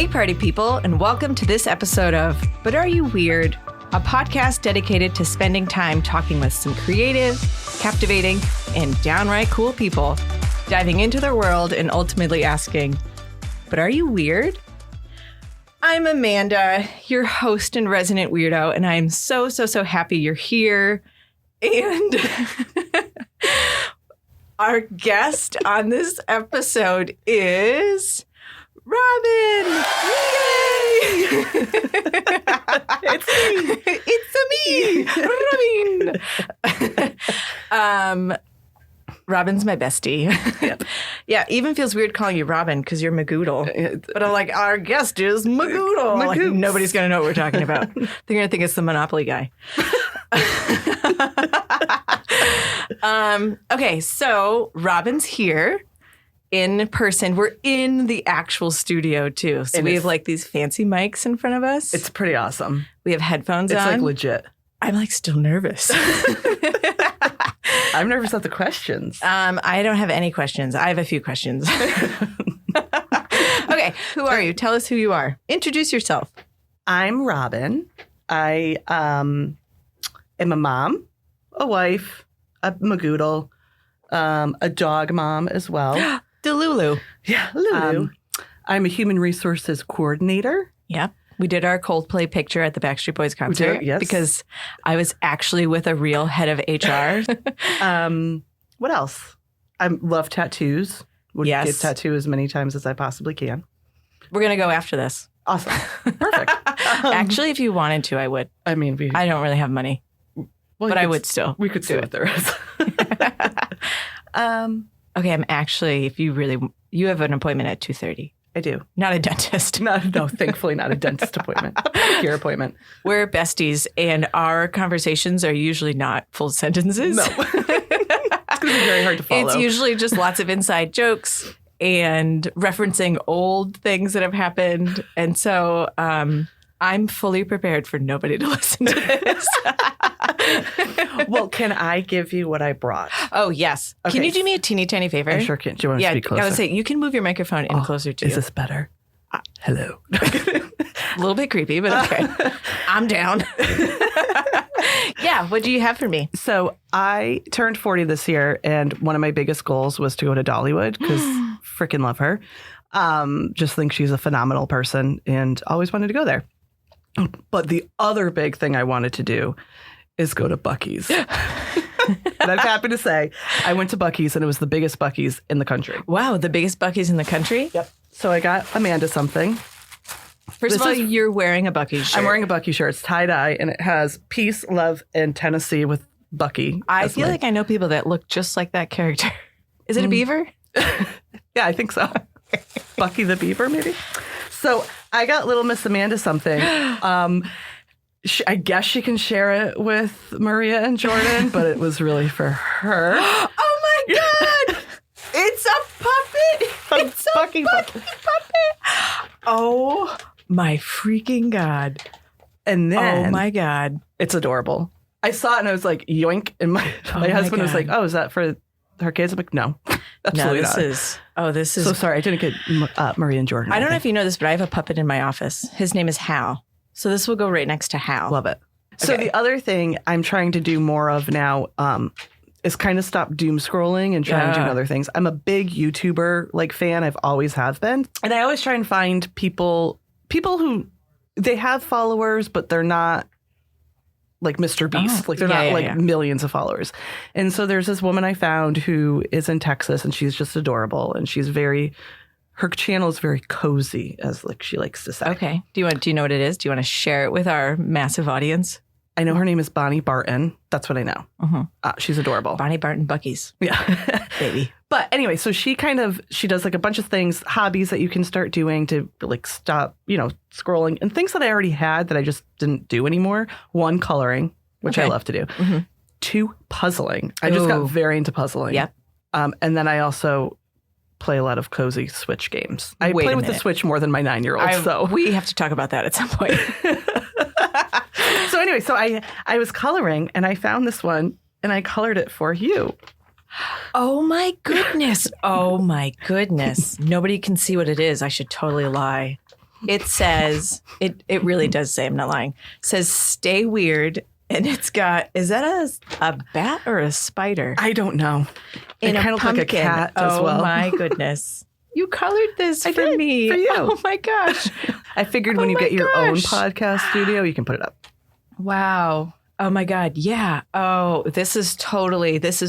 Hey, party people, and welcome to this episode of But Are You Weird? A podcast dedicated to spending time talking with some creative, captivating, and downright cool people, diving into their world and ultimately asking, but are you weird? I'm Amanda, your host and resident weirdo, and I'm so happy you're here. And our guest on this episode is Robin. Yay! It's me, Robin's my bestie. Yep. Yeah, even feels weird calling you Robin because you're Magoodle. But I'm like, our guest is Magoodle. Like, nobody's going to know what we're talking about. They're going to think it's the Monopoly guy. Okay, so Robin's here in person. We're in the actual studio, too. So we have like these fancy mics in front of us. It's pretty awesome. We have headphones on. It's like legit. I'm like still nervous. I'm nervous at the questions. I don't have any questions. I have a few questions. Okay, who are you? Tell us who you are. Introduce yourself. I'm Robin. I am a mom, a wife, a Magoodle, a dog mom as well. Delulu. Yeah, Lulu. I'm a human resources coordinator. Yep. We did our Coldplay picture at the Backstreet Boys concert. We did, yes. Because I was actually with a real head of HR. What else? I love tattoos. Would get tattoo as many times as I possibly can. We're going to go after this. Awesome. Perfect. Actually, if you wanted to, I would. I mean, I don't really have money. Well, but I would still. We could see what there is. Okay, I'm actually, if you really, you have an appointment at 2:30. I do. Not a dentist. No, thankfully not a dentist appointment. A pedicure appointment. We're besties, and our conversations are usually not full sentences. No. It's going to be very hard to follow. It's usually just lots of inside jokes and referencing old things that have happened. And so I'm fully prepared for nobody to listen to this. Well, can I give you what I brought? Oh, yes. Okay. Can you do me a teeny tiny favor? I sure can. Do you want to speak closer? I would say you can move your microphone in closer to you. Is this better? Hello. A little bit creepy, but okay. I'm down. Yeah. What do you have for me? So I turned 40 this year, and one of my biggest goals was to go to Dollywood because freaking love her. Just think she's a phenomenal person and always wanted to go there. But the other big thing I wanted to do is go to Buc-ee's. And I'm happy to say I went to Buc-ee's, and it was the biggest Buc-ee's in the country. Wow, the biggest Buc-ee's in the country? Yep. So I got Amanda something. First of all, you're wearing a Buc-ee's shirt. I'm wearing a Buc-ee shirt. It's tie-dye, and it has peace, love, and Tennessee with Buc-ee. I feel like I know people that look just like that character. Is it a beaver? Yeah, I think so. Buc-ee the beaver, maybe? So I got little Miss Amanda something. I guess she can share it with Maria and Jordan, but it was really for her. Oh my God! It's a puppet! It's a Buc-ee puppet! Oh my freaking God. And then... Oh my God. It's adorable. I saw it and I was like, yoink. And my husband was like, oh, is that for her kids? I'm like, no. Absolutely not. This is... So sorry, I didn't get Maria and Jordan. I don't know if you know this, but I have a puppet in my office. His name is Hal. So this will go right next to Hal. Love it. Okay. So the other thing I'm trying to do more of now is kind of stop doom scrolling and try and do other things. I'm a big YouTuber fan. I've always have been. And I always try and find people who they have followers, but they're not like Mr. Beast. They're not millions of followers. And so there's this woman I found who is in Texas, and she's just adorable. And she's her channel is very cozy, as she likes to say. Okay. Do you know what it is? Do you want to share it with our massive audience? I know her name is Bonnie Barton. That's what I know. She's adorable. Bonnie Barton Buc-ee's. Yeah. Baby. But anyway, so she does a bunch of things, hobbies that you can start doing to stop, scrolling, and things that I already had that I just didn't do anymore. One, coloring, which I love to do. Mm-hmm. Two, puzzling. I just got very into puzzling. Yep. And then I also play a lot of cozy Switch games. I play with the Switch more than my 9-year-old. So we have to talk about that at some point. So anyway, I was coloring, and I found this one, and I colored it for you. Oh my goodness. Oh my goodness. Nobody can see what it is. I should totally lie. it says, it really does say, I'm not lying, it says stay weird. And it's got, is that a bat or a spider? I don't know. And it kind of looks like a cat as well. Oh my goodness. You colored this for me. For you. Oh my gosh. I figured when you get your own podcast studio, you can put it up. Wow. Oh my God. Yeah. Oh, this is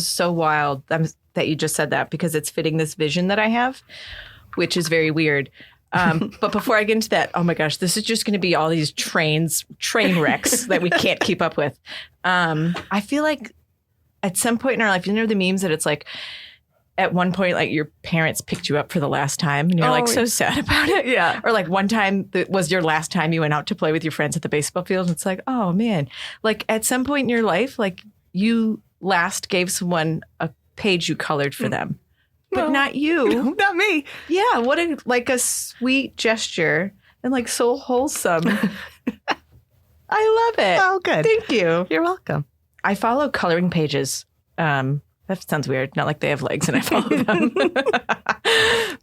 so wild that you just said that, because it's fitting this vision that I have, which is very weird. But before I get into that, oh my gosh, this is just going to be all these train wrecks that we can't keep up with. I feel like at some point in our life, you know the memes that it's like, at one point, like your parents picked you up for the last time and you're like so sad about it. Yeah. Or like one time that was your last time you went out to play with your friends at the baseball field. And it's like, oh man, like at some point in your life, like you last gave someone a page you colored for them, but not you. Not me. Yeah. What a sweet gesture and like so wholesome. I love it. Oh, good. Thank you. You're welcome. I follow coloring pages. That sounds weird. Not like they have legs and I follow them.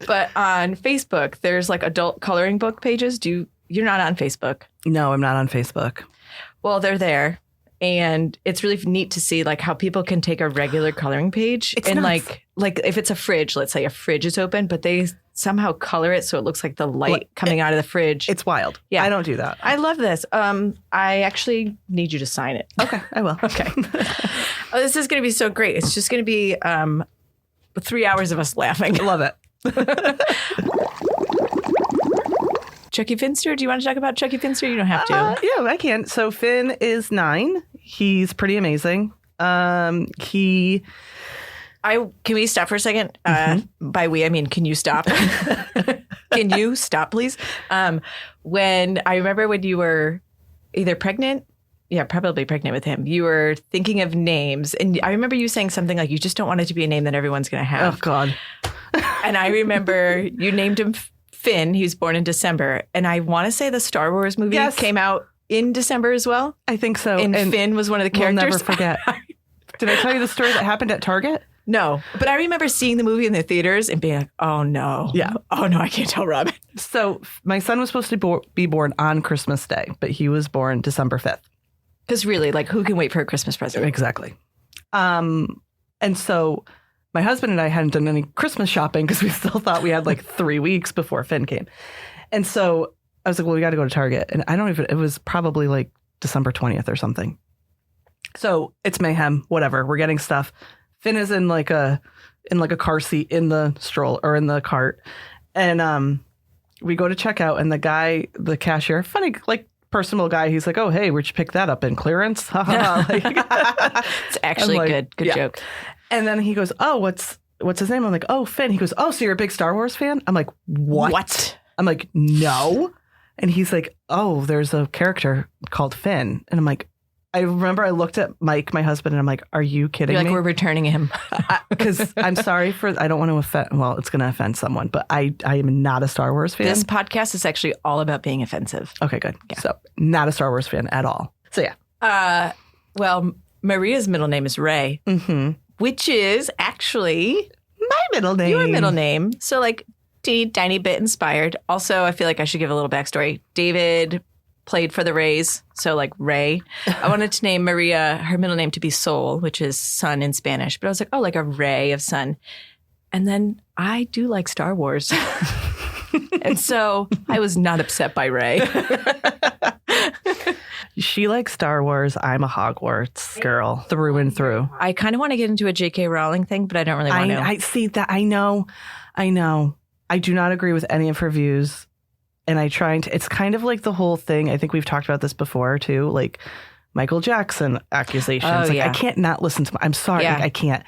But on Facebook, there's like adult coloring book pages. You're not on Facebook? No, I'm not on Facebook. Well, they're there. And it's really neat to see like how people can take a regular coloring page and nuts. like if it's a fridge, let's say a fridge is open, but they somehow color it so it looks like the light coming out of the fridge. It's wild. Yeah. I don't do that. I love this. I actually need you to sign it. Okay, I will. Okay. Oh, this is going to be so great. It's just going to be 3 hours of us laughing. I love it. Chucky Finster, do you want to talk about Chucky Finster? You don't have to. Yeah, I can. So Finn is 9. He's pretty amazing. Can we stop for a second? By we, I mean, can you stop? Can you stop, please? I remember when you were either pregnant, probably pregnant with him, you were thinking of names. And I remember you saying something like, you just don't want it to be a name that everyone's going to have. Oh, God. And I remember you named him Finn. He was born in December. And I want to say the Star Wars movie came out in December as well. I think so. And Finn was one of the characters. We'll never forget. Did I tell you the story that happened at Target? No, but I remember seeing the movie in the theaters and being like, oh no. Yeah. Oh no, I can't tell Robin. So my son was supposed to be born on Christmas Day, but he was born December 5th. Because really, like, who can wait for a Christmas present? Exactly. And so my husband and I hadn't done any Christmas shopping because we still thought we had like 3 weeks before Finn came. And so I was like, well, we got to go to Target. And it was probably like December 20th or something. So it's mayhem, whatever. We're getting stuff. Finn is in like a car seat in the stroller or in the cart. And we go to check out and the cashier, funny, like personal guy, he's like, oh, hey, where'd you pick that up in clearance? It's actually like, good joke. And then he goes, oh, what's his name? I'm like, oh, Finn. He goes, oh, so you're a big Star Wars fan? I'm like, what? I'm like, no. And he's like, oh, there's a character called Finn. And I'm like, I remember I looked at Mike, my husband, and I'm like, are you kidding me? We're returning him. Because I'm sorry I don't want to offend, well, it's going to offend someone, but I am not a Star Wars fan. This podcast is actually all about being offensive. Okay, good. Yeah. So not a Star Wars fan at all. So yeah. Well, Maria's middle name is Ray, which is actually my middle name. Your middle name. So like tiny bit inspired. Also, I feel like I should give a little backstory. David played for the Rays, so like Ray. I wanted to name Maria, her middle name, to be Sol, which is sun in Spanish. But I was like, oh, like a ray of sun. And then I do like Star Wars. And so I was not upset by Ray. She likes Star Wars. I'm a Hogwarts girl through and through. I kind of want to get into a J.K. Rowling thing, but I don't really want to. I see that. I know. I do not agree with any of her views. And it's kind of like the whole thing. I think we've talked about this before too, like Michael Jackson accusations. Oh, I can't not listen to I'm sorry. Yeah. Like, I can't.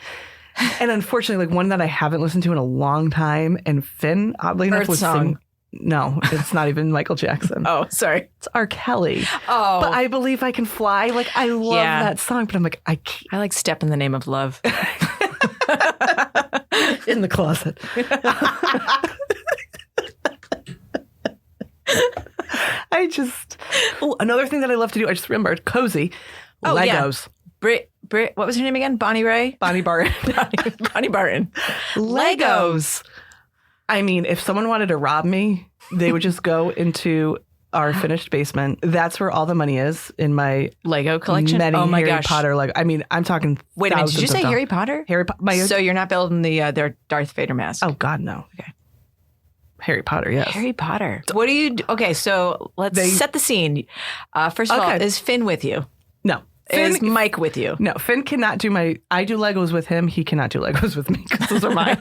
And unfortunately, like one that I haven't listened to in a long time. And Finn, oddly enough, was singing. No, it's not even Michael Jackson. Oh, sorry. It's R. Kelly. Oh. But I Believe I Can Fly. Like, I love that song. But I'm like, I can't. I like Step in the Name of Love. In the closet. Another thing that I love to do, I just remembered, cozy, Legos. Yeah. Brit, what was her name again? Bonnie Ray? Bonnie Barton. Bonnie Barton. Legos. I mean, if someone wanted to rob me, they would just go into our finished basement. That's where all the money is in my Lego collection. many Oh my Harry gosh. Potter Lego. I mean, I'm talking. Wait a minute. Did you thousands of say dollars. Harry Potter? Harry Potter. So you're not building their Darth Vader mask? Oh God, no. Okay. Harry Potter, yes. Harry Potter. What do you? Okay, so let's set the scene. First of all, is Finn with you? No. Is Mike with you? No, Finn cannot do I do Legos with him. He cannot do Legos with me because those are mine.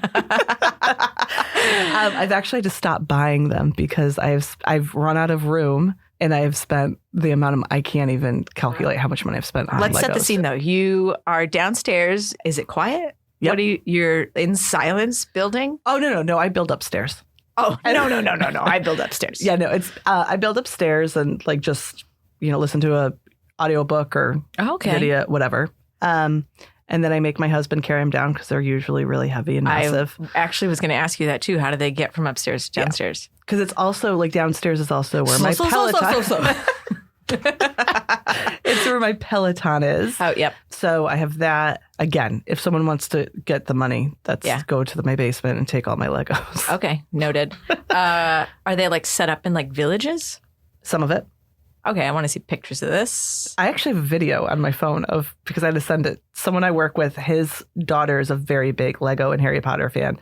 I've actually had to stop buying them because I've run out of room and I've spent the amount of, I can't even calculate how much money I've spent on Let's Legos. set the scene though. You are downstairs. Is it quiet? Yep. You're in silence building? Oh, no. I build upstairs. Oh, no. I build upstairs. Yeah, no, it's, I build upstairs and like just, listen to a audiobook or video, whatever. And then I make my husband carry them down because they're usually really heavy and massive. I actually was going to ask you that too. How do they get from upstairs to downstairs? Because it's also like downstairs is also where my Peloton. It's where my Peloton is. Oh, yep. So I have that. Again, if someone wants to get the money, go to my basement and take all my Legos. Okay, noted. Are they like set up in like villages? Some of it. Okay, I want to see pictures of this. I actually have a video on my phone because I had to send it. Someone I work with, his daughter is a very big Lego and Harry Potter fan.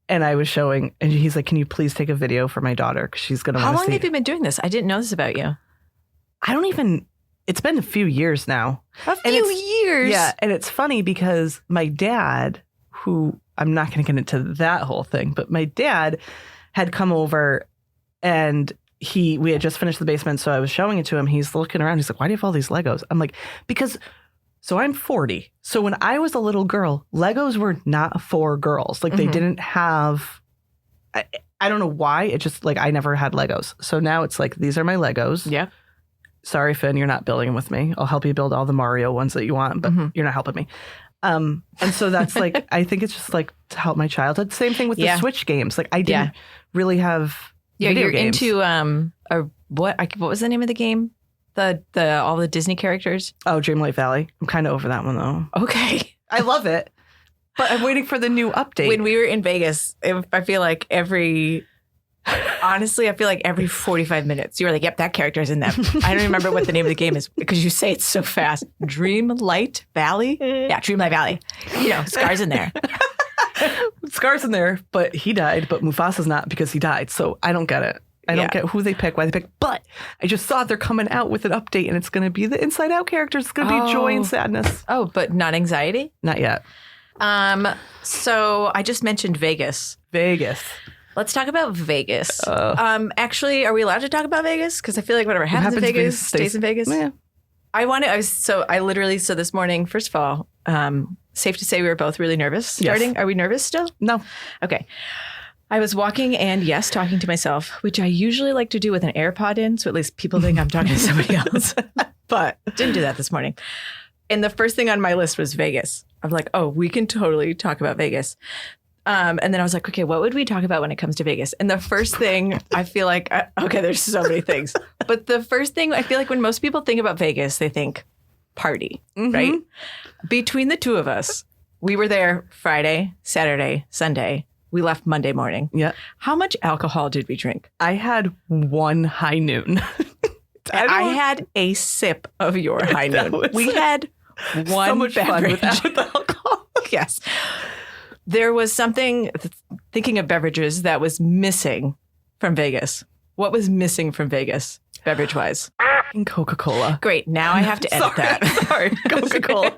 And I was showing, and he's like, can you please take a video for my daughter? Because she's going to want to see. How long have you been doing this? I didn't know this about you. It's been a few years now. A few years? Yeah. And it's funny because my dad, who I'm not going to get into that whole thing, but my dad had come over and we had just finished the basement. So I was showing it to him. He's looking around. He's like, why do you have all these Legos? I'm like, so I'm 40. So when I was a little girl, Legos were not for girls. Like they didn't have, I don't know why. It just like, I never had Legos. So now it's like, these are my Legos. Yeah. Sorry, Finn, you're not building them with me. I'll help you build all the Mario ones that you want, but you're not helping me. And so that's like, I think it's just like to help my childhood. Same thing with the Switch games. Like I didn't really have video games. Into what was the name of the game? The all the Disney characters? Oh, Dreamlight Valley. I'm kind of over that one though. Okay. I love it. But I'm waiting for the new update. When we were in Vegas, I feel like every 45 minutes, you were like, yep, that character's in them. I don't remember what the name of the game is because you say it so fast. Dreamlight Valley? Yeah, Dreamlight Valley. Scar's in there. Scar's in there, but he died, but Mufasa's not because he died. So I don't get it. I don't get who they pick, why they pick. But I just saw they're coming out with an update and it's going to be the Inside Out characters. It's going to be joy and sadness. Oh, but not anxiety? Not yet. So I just mentioned Vegas. Let's talk about Vegas. Actually, are we allowed to talk about Vegas? Because I feel like whatever happens in Vegas stays in Vegas. Yeah. So this morning, first of all, safe to say we were both really nervous starting. Yes. Are we nervous still? No. Okay. I was walking and talking to myself, which I usually like to do with an AirPod in. So at least people think I'm talking to somebody else, but didn't do that this morning. And the first thing on my list was Vegas. I'm like, oh, we can totally talk about Vegas. And then I was like, okay, what would we talk about when it comes to Vegas? And the first thing I feel like, there's so many things. But the first thing I feel like when most people think about Vegas, they think party, right? Between the two of us, we were there Friday, Saturday, Sunday. We left Monday morning. Yeah. How much alcohol did we drink? I had one high noon. I had a sip of your high noon. We had one so much beverage. fun without the alcohol. Yes. There was something, thinking of beverages, that was missing from Vegas. What was missing from Vegas, beverage-wise? Coca-Cola. Great. Now I have to edit that. Sorry. Coca-Cola.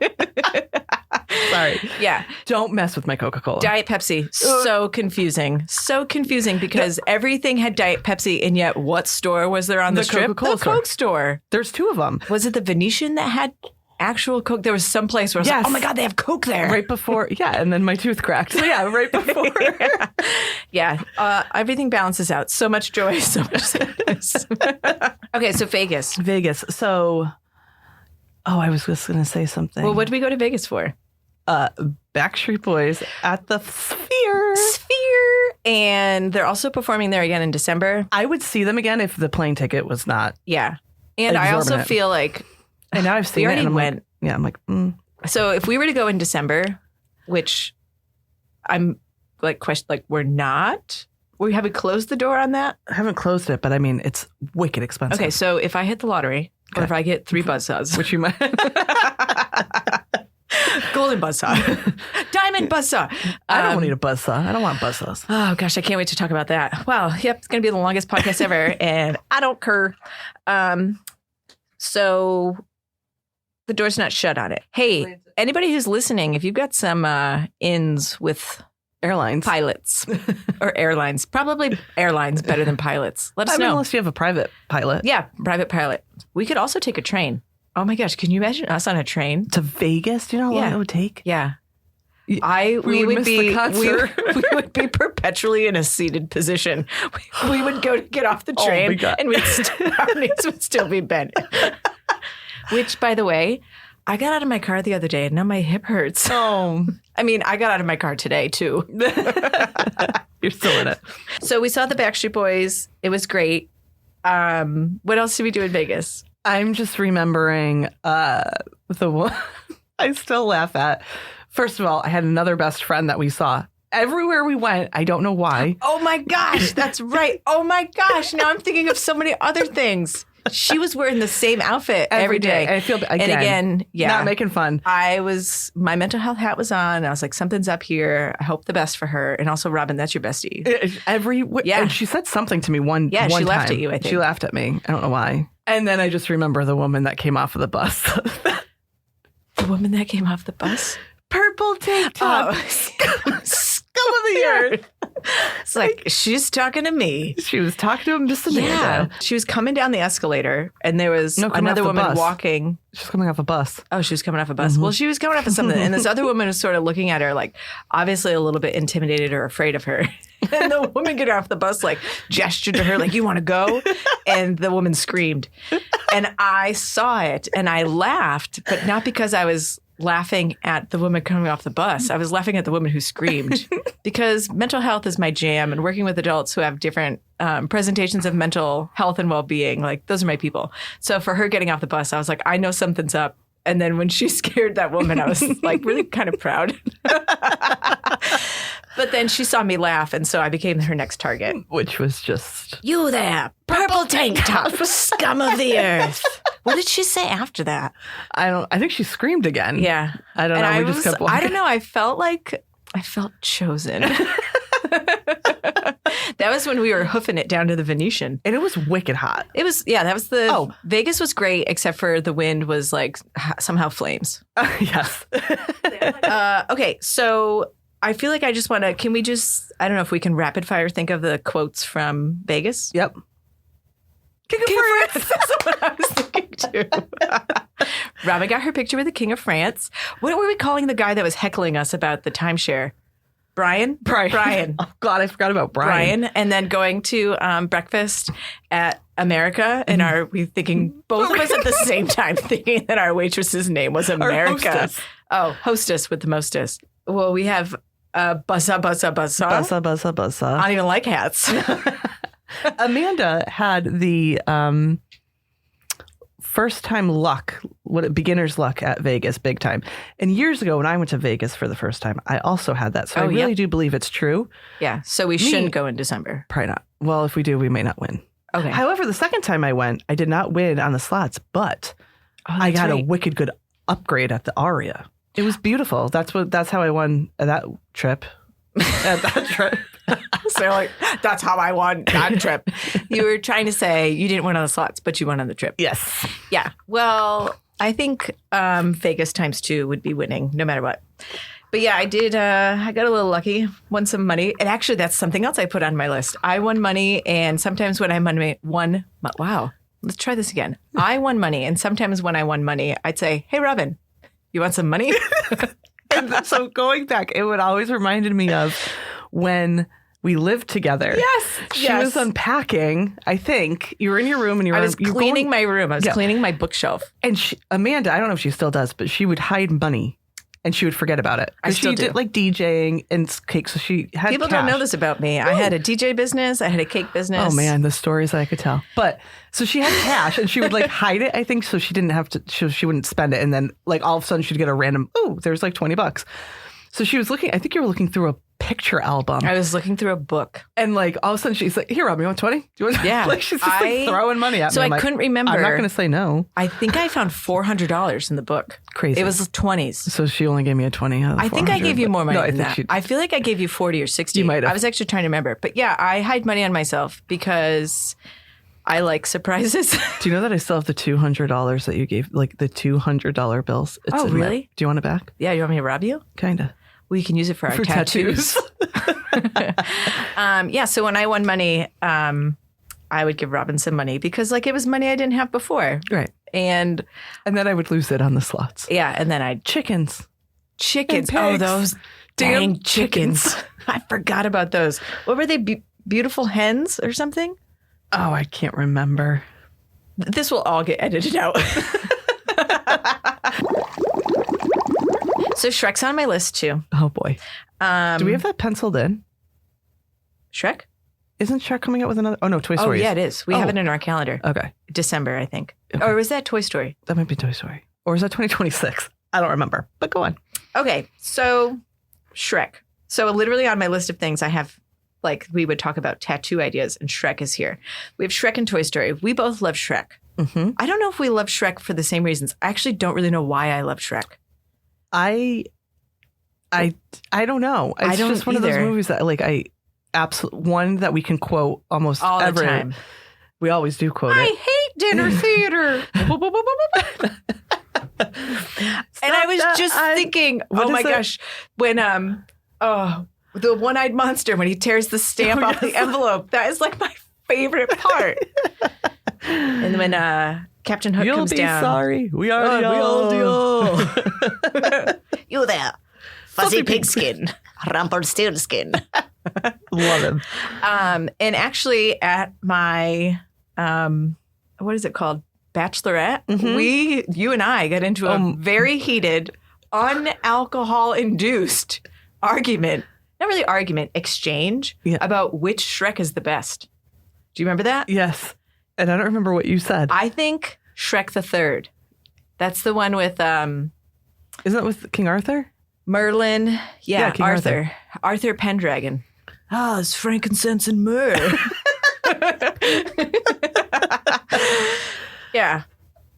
Sorry. Yeah. Don't mess with my Coca-Cola. Diet Pepsi. So confusing. So confusing because everything had Diet Pepsi, and yet what store was there on the strip? Coca-Cola the Coke store. There's two of them. Was it the Venetian that had actual Coke? There was some place where I was like, oh my God, they have Coke there. Right before. Yeah. And then my tooth cracked. So yeah, right before. Yeah. Everything balances out. So much joy, so much sadness. Okay. So Vegas. So, I was just going to say something. Well, what did we go to Vegas for? Backstreet Boys at the Sphere. And they're also performing there again in December. I would see them again if the plane ticket was not. Yeah. And I also feel like. And now I've seen it. And went. I'm like. So if we were to go in December, which I'm like, we're not, We haven't closed the door on that? I haven't closed it, but I mean, it's wicked expensive. Okay, so if I hit the lottery, or if I get 3 buzzsaws. Which you might. Golden buzzsaw. Diamond buzzsaw. I don't need a buzzsaw. I don't want buzzsaws. Oh, gosh, I can't wait to talk about that. Wow, yep, it's going to be the longest podcast ever, and I don't care. So the door's not shut on it. Hey, anybody who's listening, if you've got some ins with airlines, pilots, or airlines, probably airlines better than pilots, let us know. Unless you have a private pilot. Yeah, private pilot. We could also take a train. Oh my gosh, can you imagine us on a train? To Vegas? Do you know how long it would take? Yeah. We would be perpetually in a seated position. We would go to get off the train and our knees would still be bent. Which, by the way, I got out of my car the other day and now my hip hurts. Oh. I mean, I got out of my car today too. You're still in it. So we saw the Backstreet Boys. It was great. What else did we do in Vegas? I'm just remembering the one I still laugh at. First of all, I had another best friend that we saw. Everywhere we went, I don't know why. Oh my gosh, that's right. Oh my gosh, now I'm thinking of so many other things. She was wearing the same outfit every day. I feel again, not making fun. My mental health hat was on. I was like, something's up here. I hope the best for her. And also, Robin, that's your bestie. And she said something to me one time. She laughed at you, I think. She laughed at me. I don't know why. And then I just remember the woman that came off of the bus. The woman that came off the bus? Purple tank top. Scum of the earth. It's like, she's talking to me. She was talking to him just a minute ago. She was coming down the escalator and there was another woman walking. She's coming off a bus. Oh, she was coming off a bus. Mm-hmm. Well, she was coming off of something. And this other woman was sort of looking at her like, obviously a little bit intimidated or afraid of her. And the woman getting off the bus like gestured to her like, you want to go? And the woman screamed. And I saw it and I laughed, but not because I was laughing at the woman coming off the bus. I was laughing at the woman who screamed because mental health is my jam, and working with adults who have different presentations of mental health and well-being, like those are my people. So for her getting off the bus, I was like, I know something's up. And then when she scared that woman, I was like really kind of proud. But then she saw me laugh, and so I became her next target. Which was just... You there, purple tank top, scum of the earth. What did she say after that? I think she screamed again. Yeah. I don't know. We just kept walking. I don't know. I felt chosen. That was when we were hoofing it down to the Venetian. And it was wicked hot. It was, Vegas was great, except for the wind was like somehow flames. Yes. Okay, so I feel like I just want to, I don't know if we can rapid fire think of the quotes from Vegas? Yep. King of France. That's what I was thinking too. Robin got her picture with the King of France. What were we calling the guy that was heckling us about the timeshare? Brian. Oh, God, I forgot about Brian. And then going to breakfast at America. And are we thinking, both of us at the same time, thinking that our waitress's name was America? Hostess. Oh, hostess with the mostess. Well, we have buzza. I don't even like hats. Amanda had the first time luck, beginner's luck at Vegas, big time. And years ago when I went to Vegas for the first time, I also had that. So I really do believe it's true. Yeah. So we shouldn't go in December. Probably not. Well, if we do, we may not win. Okay. However, the second time I went, I did not win on the slots, but I got a wicked good upgrade at the Aria. It was beautiful. That's how I won that trip. At that trip. So like, that's how I won that trip. You were trying to say you didn't win on the slots, but you won on the trip. Yes. Yeah. Well, I think Vegas times 2 would be winning no matter what. But yeah, I did. I got a little lucky, won some money. And actually, that's something else I put on my list. I won money. And sometimes when I won, wow, let's try this again. I won money. And sometimes when I won money, I'd say, hey, Robin, you want some money? And so going back, it would always reminded me of when we lived together. Yes. She was unpacking, I think. You were in your room and I was cleaning my room. I was cleaning my bookshelf. And Amanda, I don't know if she still does, but she would hide money and she would forget about it. I still she did like DJing and cake. So she had People cash. don't know this about me. Ooh. I had a DJ business. I had a cake business. Oh man, the stories that I could tell. But so she had cash and she would like hide it, I think, so she didn't have to, she wouldn't spend it. And then like all of a sudden she'd get a random, there's like $20. So she was looking, I think you were looking through a picture album. I was looking through a book. And like all of a sudden she's like, here, Rob, you want 20? Do you want Yeah. Like she's just like throwing money at me. So I'm I like, couldn't remember. I'm not going to say no. I think I found $400 in the book. Crazy. It was 20s. So she only gave me a 20. I think I gave you more money no, than that. I feel like I gave you 40 or 60. You might have. I was actually trying to remember. But yeah, I hide money on myself because I like surprises. Do you know that I still have the $200 that you gave, like the $200 bills? It's in really? there. Do you want it back? Yeah, you want me to rob you? Kind of. Well, you can use it for our tattoos. Yeah, so when I won money, I would give Robin some money because like it was money I didn't have before. Right. And then I would lose it on the slots. yeah, and then I'd Chickens. chickens. And Oh, pigs. those Damn dang chickens. I forgot about those. What were they? Beautiful hens or something? Oh, I can't remember. This will all get edited out. So Shrek's on my list too. Oh boy. Do we have that penciled in? Shrek? Isn't Shrek coming out with another? Oh no, Toy Oh Story. yeah, it is. We have it in our calendar. Okay. December, I think. Okay. Or was that Toy Story? That might be Toy Story. Or is that 2026? I don't remember. But go on. Okay, so Shrek. So literally on my list of things, I have like we would talk about tattoo ideas, and Shrek is here. We have Shrek and Toy Story. We both love Shrek. Mm-hmm. I don't know if we love Shrek for the same reasons. I actually don't really know why I love Shrek. I don't know. It's I don't just one of those either. movies that like I absolutely one that we can quote almost All every the time. We always do quote I it. hate dinner theater. And I was just thinking, what oh is my it? gosh, when the one-eyed monster when he tears the stamp off the envelope, that is like my favorite part. And when Captain Hook You'll comes be down, sorry. We all do. you there, fuzzy pigskin, Rumpelstiltskin. Love him. And actually, at my what is it called, bachelorette, you and I got into a very heated, unalcohol-induced argument. Not really argument, exchange about which Shrek is the best. Do you remember that? Yes. And I don't remember what you said. I think Shrek the Third. That's the one with Isn't that with King Arthur? Merlin. Yeah, King Arthur. Arthur Pendragon. Ah, it's frankincense and myrrh. Yeah.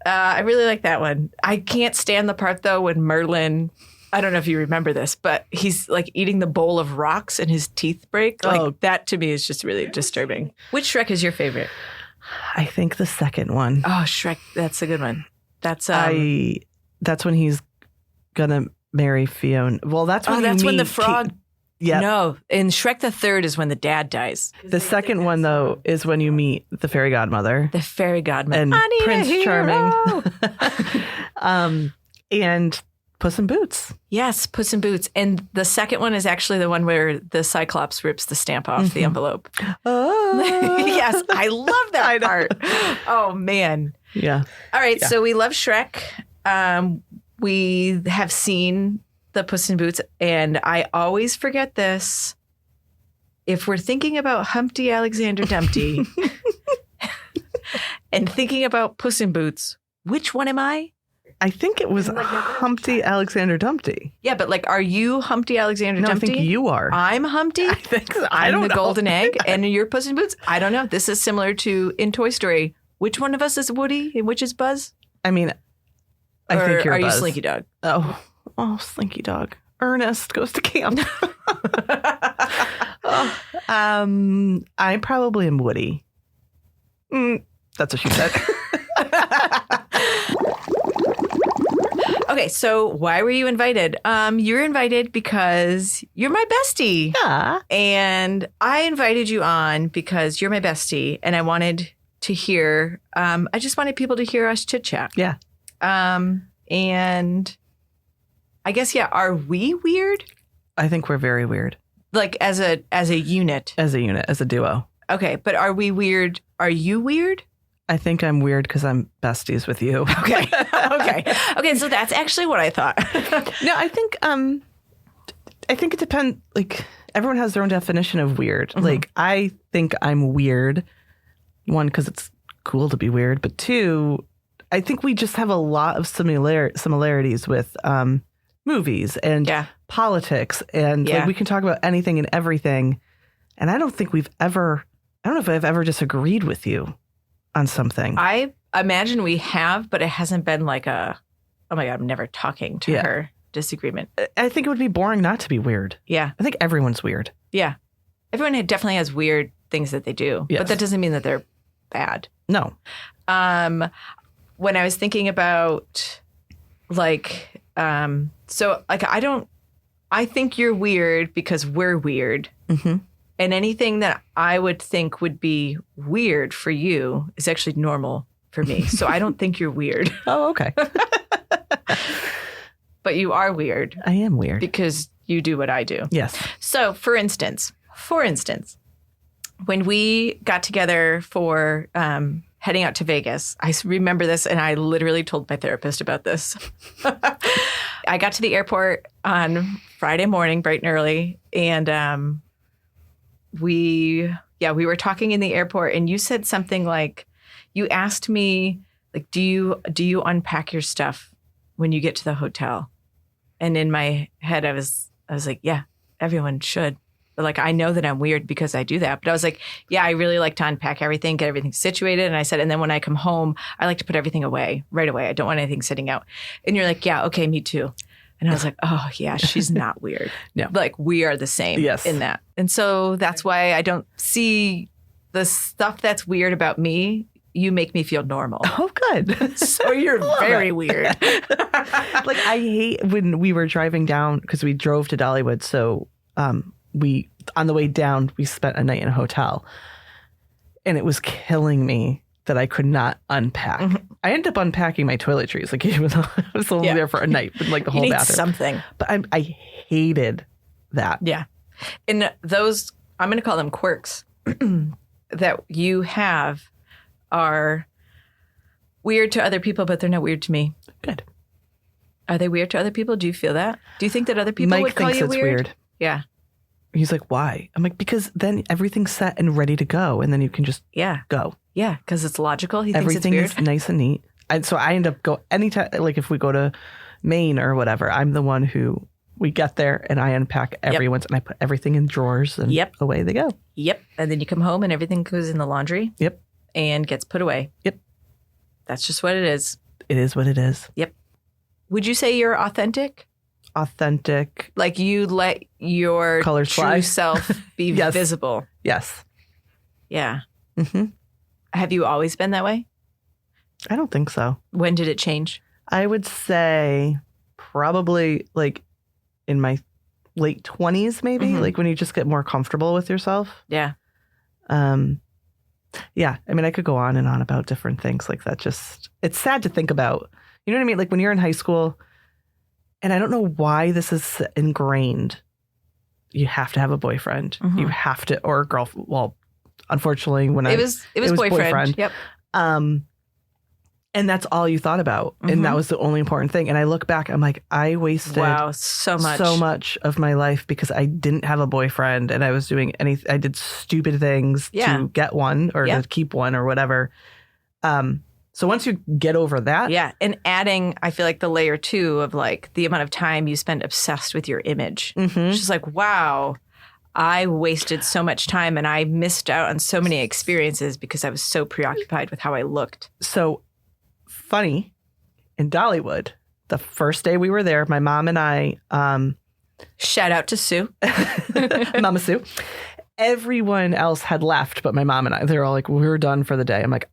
I really like that one. I can't stand the part, though, when Merlin, I don't know if you remember this, but he's like eating the bowl of rocks and his teeth break. Like that to me is just really disturbing. Which Shrek is your favorite? I think the second one. Oh, Shrek. That's a good one. That's that's when he's gonna marry Fiona. Well, that's when that's you when the meet frog. Yeah. No, in Shrek the Third is when the dad dies. The second one though is when you meet the fairy godmother. The fairy godmother. And I need Prince a hero. Charming. And Puss in Boots. Yes, Puss in Boots. And the second one is actually the one where the Cyclops rips the stamp off the envelope. Oh. Yes, I love that part. Oh, man. Yeah. All right, so we love Shrek. We have seen the Puss in Boots, and I always forget this. If we're thinking about Humpty Alexander Dumpty and thinking about Puss in Boots, which one am I? I think it was Humpty Alexander Dumpty. Yeah, but like, are you Humpty Alexander No, Dumpty? I think you are. I'm Humpty. I think so. I'm don't the know. golden egg, and you're Puss in Boots. I don't know. This is similar to in Toy Story. Which one of us is Woody and which is Buzz? I mean, I think you're are Buzz. you Slinky Dog? Oh, Slinky Dog. Ernest goes to camp. I probably am Woody. That's what she said. Okay, so why were you invited? You're invited because you're my bestie. Yeah. And I invited you on because you're my bestie, and I wanted to hear, I just wanted people to hear us chit chat. Yeah. And I guess, are we weird? I think we're very weird. Like as a unit. As a unit, as a duo. Okay, but are we weird? Are you weird? I think I'm weird because I'm besties with you. Okay. Okay, so that's actually what I thought. No, I think it depends. Like, everyone has their own definition of weird. Mm-hmm. Like, I think I'm weird. One, because it's cool to be weird. But two, I think we just have a lot of similarities with movies and politics. And like we can talk about anything and everything. And I don't know if I've ever disagreed with you on something. I imagine we have, but it hasn't been like a, oh my God, I'm never talking to her disagreement. I think it would be boring not to be weird. Yeah. I think everyone's weird. Yeah. Everyone definitely has weird things that they do, but that doesn't mean that they're bad. No. When I was thinking about like, so like, I think you're weird because we're weird. Mm-hmm. And anything that I would think would be weird for you is actually normal for me. So I don't think you're weird. Oh, okay. But you are weird. I am weird. Because you do what I do. Yes. So for instance, when we got together for heading out to Vegas, I remember this and I literally told my therapist about this. I got to the airport on Friday morning, bright and early. And we were talking in the airport and you said something like, you asked me, like, do you unpack your stuff when you get to the hotel? And in my head, I was like, yeah, everyone should. But like, I know that I'm weird because I do that. But I was like, yeah, I really like to unpack everything, get everything situated. And I said, and then when I come home, I like to put everything away right away. I don't want anything sitting out. And you're like, yeah, okay, me too. And I was like, oh yeah, she's not weird. No. Like we are the same in that. And so that's why I don't see the stuff that's weird about me. You make me feel normal. Oh, good. So you're very weird. Like I hate when we were driving down because we drove to Dollywood. So on the way down, we spent a night in a hotel and it was killing me that I could not unpack. Mm-hmm. I ended up unpacking my toiletries. Like I was only there for a night, but like the whole bathroom. Something. But I hated that. Yeah. And those, I'm going to call them quirks that you have are weird to other people, but they're not weird to me. Good. Are they weird to other people? Do you feel that? Do you think that other people would call you weird? Yeah. He's like, why? I'm like, because then everything's set and ready to go. And then you can just go. Yeah, because it's logical. He Everything thinks it's weird. Is nice and neat. So I end up anytime, like if we go to Maine or whatever, I'm the one who we get there and I unpack everyone's and I put everything in drawers and away they go. Yep. And then you come home and everything goes in the laundry. Yep. And gets put away. Yep. That's just what it is. It is what it is. Yep. Would you say you're authentic? Authentic. Like you let your colors true fly. self be visible. Yes. Yeah. Mm-hmm. Have you always been that way? I don't think so. When did it change? I would say probably like in my late 20s, maybe, like when you just get more comfortable with yourself. Yeah. Yeah. I mean, I could go on and on about different things like that. Just, it's sad to think about. You know what I mean? Like when you're in high school, and I don't know why this is ingrained. You have to have a boyfriend. Mm-hmm. You have to, or a girl. Well, unfortunately, when it was boyfriend. Yep. And that's all you thought about. Mm-hmm. And that was the only important thing. And I look back, I'm like, I wasted so much of my life because I didn't have a boyfriend and I was doing I did stupid things to get one or to keep one or whatever. So once you get over that. Yeah. And adding, I feel like the layer 2 of like the amount of time you spend obsessed with your image. Mm-hmm. It's just like, wow, I wasted so much time and I missed out on so many experiences because I was so preoccupied with how I looked. So funny, in Dollywood, the first day we were there, my mom and I, shout out to Sue, Mama Sue. Everyone else had left, but my mom and I, they're all like, we're done for the day. I'm like,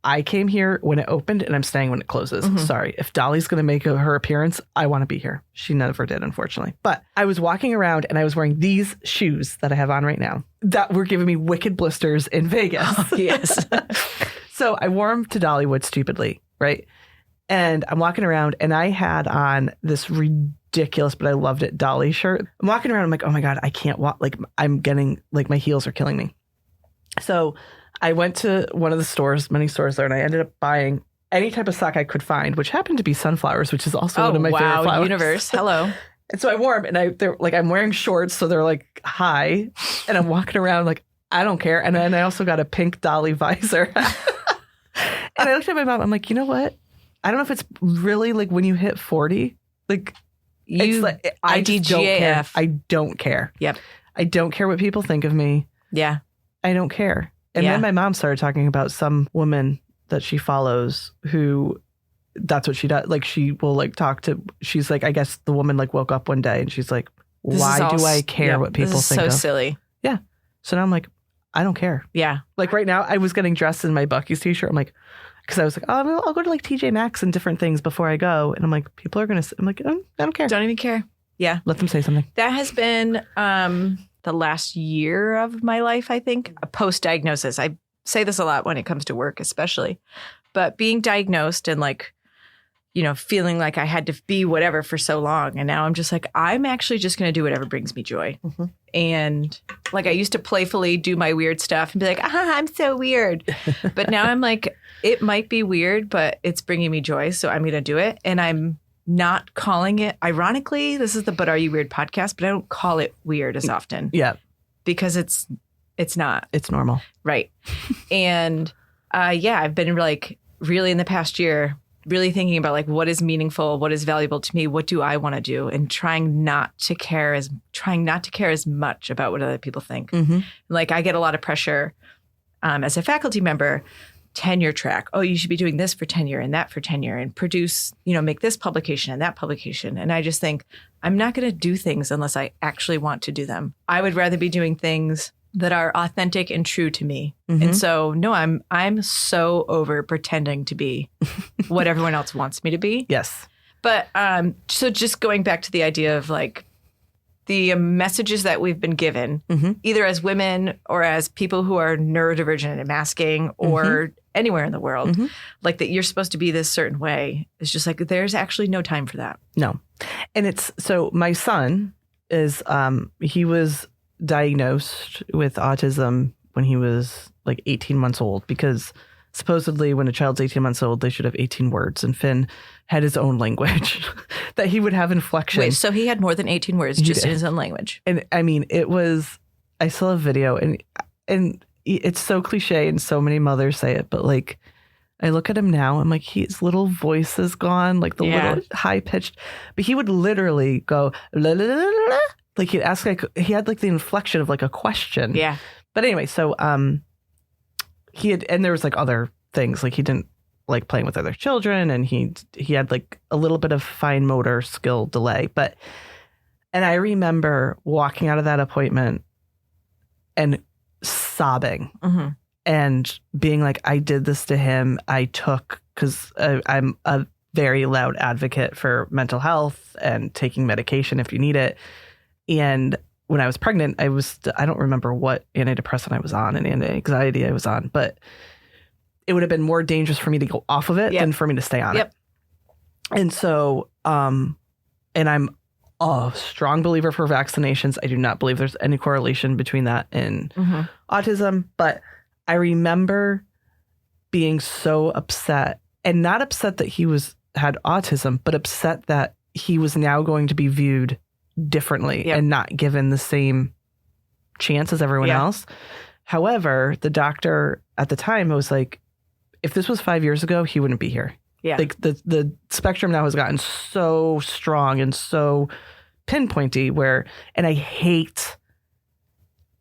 I came here when it opened and I'm staying when it closes. Mm-hmm. Sorry. If Dolly's going to make her appearance, I want to be here. She never did, unfortunately. But I was walking around and I was wearing these shoes that I have on right now that were giving me wicked blisters in Vegas. Oh, yes. So I wore them to Dollywood stupidly. Right. And I'm walking around and I had on this ridiculous, but I loved it, Dolly shirt. I'm walking around. I'm like, oh my God, I can't walk. Like I'm getting, like my heels are killing me. So I went to one of the stores, many stores there, and I ended up buying any type of sock I could find, which happened to be sunflowers, which is also one of my favorite flowers. Universe. Hello. And so I wore them and they're like, I'm wearing shorts. So they're like high and I'm walking around like, I don't care. And then I also got a pink Dolly visor. And I looked at my mom. I'm like, you know what? I don't know if it's really like when you hit 40, like It's like, I just don't care. IDGAF. I don't care. Yep. I don't care what people think of me. Yeah. I don't care. And then my mom started talking about some woman that she follows who that's what she does. Like she will like talk to, she's like, I guess the woman like woke up one day and she's like, why do I care what people think of? So silly. Yeah. So now I'm like, I don't care. Yeah. Like right now I was getting dressed in my Buc-ee's t-shirt. I'm like, because I was like, oh, I'll go to like TJ Maxx and different things before I go. And I'm like, people are going to, I'm like, I don't care. Don't even care. Yeah. Let them say something. That has been the last year of my life, I think, post-diagnosis. I say this a lot when it comes to work, especially. But being diagnosed and like, you know, feeling like I had to be whatever for so long. And now I'm just like, I'm actually just going to do whatever brings me joy. Mm-hmm. And like I used to playfully do my weird stuff and be like, I'm so weird. But now I'm like, it might be weird, but it's bringing me joy. So I'm going to do it. And I'm not calling it, ironically, this is the But Are You Weird podcast, but I don't call it weird as often. Yeah. Because it's not. It's normal. Right. And I've been like really in the past year, really thinking about like what is meaningful, what is valuable to me, what do I want to do, and trying not to care as much about what other people think. Mm-hmm. Like I get a lot of pressure as a faculty member, tenure track. Oh, you should be doing this for tenure and that for tenure and produce, make this publication and that publication. And I just think I'm not going to do things unless I actually want to do them. I would rather be doing things that are authentic and true to me. Mm-hmm. And so, no, I'm so over pretending to be what everyone else wants me to be. Yes. But so just going back to the idea of like the messages that we've been given, mm-hmm. either as women or as people who are neurodivergent and masking or mm-hmm. anywhere in the world, mm-hmm. like that you're supposed to be this certain way. It's just like, there's actually no time for that. No. And it's, so my son is, he was diagnosed with autism when he was like 18 months old, because supposedly when a child's 18 months old, they should have 18 words. And Finn had his own language that he would have inflection. Wait, so he had more than 18 words just in his own language. And I mean, I saw a video and it's so cliche and so many mothers say it, but like, I look at him now, I'm like, his little voice is gone, like the little high pitched, but he would literally go, la, la, la, la, la. Like he'd ask, like he had like the inflection of like a question. Yeah. But anyway, so he had, and there was like other things, like he didn't like playing with other children, and he had like a little bit of fine motor skill delay. And I remember walking out of that appointment and sobbing mm-hmm. and being like, I did this to him. Because I'm a very loud advocate for mental health and taking medication if you need it. And when I was pregnant, I don't remember what antidepressant I was on and anxiety I was on, but it would have been more dangerous for me to go off of it than for me to stay on it. And so, and I'm a strong believer for vaccinations. I do not believe there's any correlation between that and mm-hmm. autism, but I remember being so upset, and not upset that he had autism, but upset that he was now going to be viewed differently and not given the same chance as everyone else. However, the doctor at the time was like, if this was 5 years ago, he wouldn't be here. Yeah. Like the spectrum now has gotten so strong and so pinpointy and I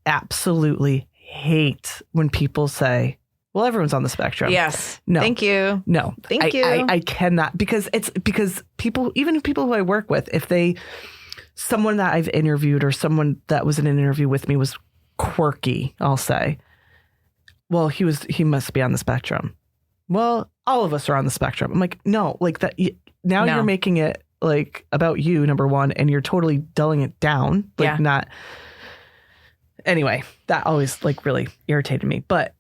absolutely hate when people say, well, everyone's on the spectrum. Yes. No. Thank you. No. Thank you. I cannot, because people, even people who I work with, someone that I've interviewed or someone that was in an interview with me was quirky, I'll say, well, he must be on the spectrum. Well, all of us are on the spectrum. I'm like, no, like that. Now you're making it like about you, number one, and you're totally dulling it down. Like not. Anyway, that always like really irritated me. But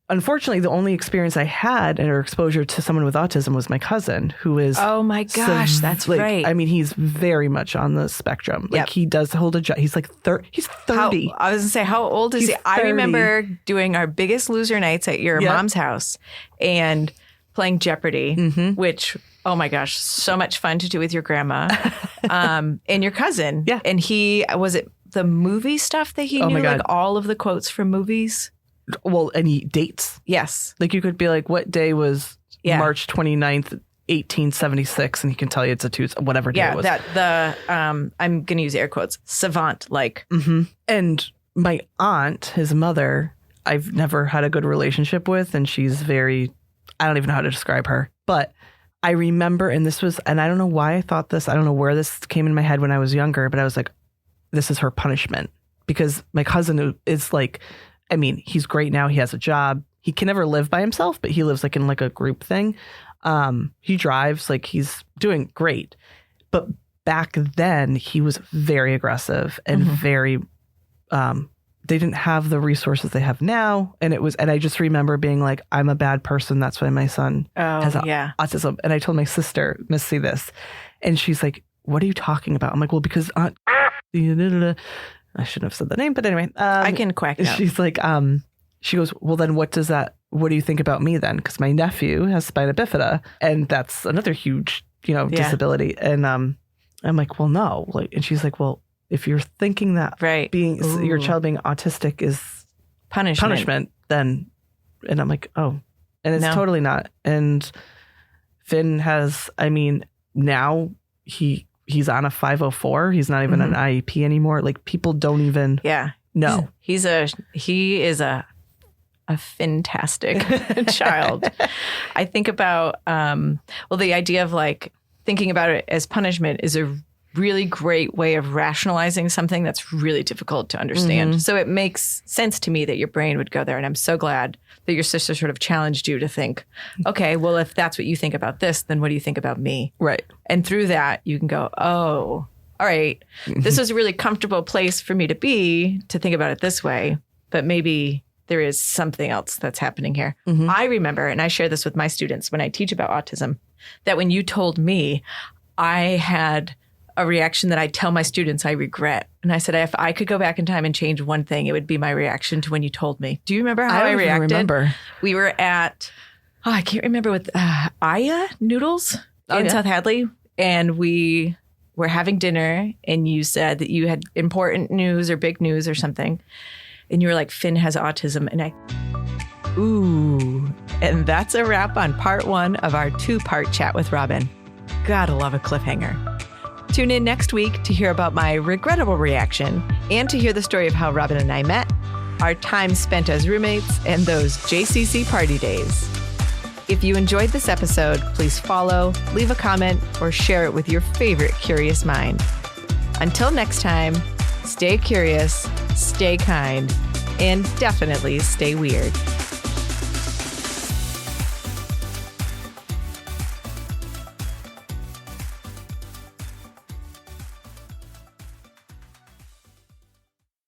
unfortunately, the only experience I had or exposure to someone with autism was my cousin, who is... Oh my gosh, that's right. I mean, he's very much on the spectrum. Like he does hold a job. He's like he's 30. I was going to say, how old is he? 30. I remember doing our Biggest Loser nights at your mom's house and playing Jeopardy, mm-hmm. which, oh my gosh, so much fun to do with your grandma and your cousin. Yeah. And was it the movie stuff that he knew, like all of the quotes from movies? Well, any dates? Yes. Like you could be like, what day was March 29th, 1876 and he can tell you it's a Tuesday, whatever day it was. I'm going to use air quotes, savant like. Mm-hmm. And my aunt, his mother, I've never had a good relationship with, and she's very, I don't even know how to describe her, but I remember, and I don't know why I thought this, I don't know where this came in my head when I was younger, but I was like, this is her punishment, because my cousin is like, I mean, he's great now. He has a job. He can never live by himself, but he lives like in like a group thing. He drives, like he's doing great. But back then he was very aggressive and very, they didn't have the resources they have now. And I just remember being like, I'm a bad person. That's why my son has autism. And I told my sister, Missy, this, and she's like, what are you talking about? I'm like, well, because Aunt, I shouldn't have said the name, but anyway, I can quack it out. She's like, she goes, well, then what do you think about me then? Because my nephew has spina bifida, and that's another huge, disability. And I'm like, well, no. And she's like, well, if you're thinking that your child being autistic is punishment, then, and I'm like, oh, and it's totally not. And Finn has, I mean, now he's on a 504. He's not even an IEP anymore. Like, people don't even know. He is a fantastic child. I think about, the idea of like thinking about it as punishment is a really great way of rationalizing something that's really difficult to understand. So it makes sense to me that your brain would go there. And I'm so glad that your sister sort of challenged you to think, okay, well, if that's what you think about this, then what do you think about me? Right. And through that, you can go, oh, all right, this is a really comfortable place for me to be, to think about it this way, but maybe there is something else that's happening here. I remember, and I share this with my students when I teach about autism, that when you told me, I had a reaction that I tell my students I regret. And I said, if I could go back in time and change one thing, it would be my reaction to when you told me. Do you remember how I reacted? I remember. We were at, I can't remember, with Aya Noodles in South Hadley. And we were having dinner, and you said that you had important news or big news or something. And you were like, Finn has autism. And and that's a wrap on part 1 of our 2-part chat with Robin. Gotta love a cliffhanger. Tune in next week to hear about my regrettable reaction and to hear the story of how Robin and I met, our time spent as roommates, and those JCC party days. If you enjoyed this episode, please follow, leave a comment, or share it with your favorite curious mind. Until next time, stay curious, stay kind, and definitely stay weird.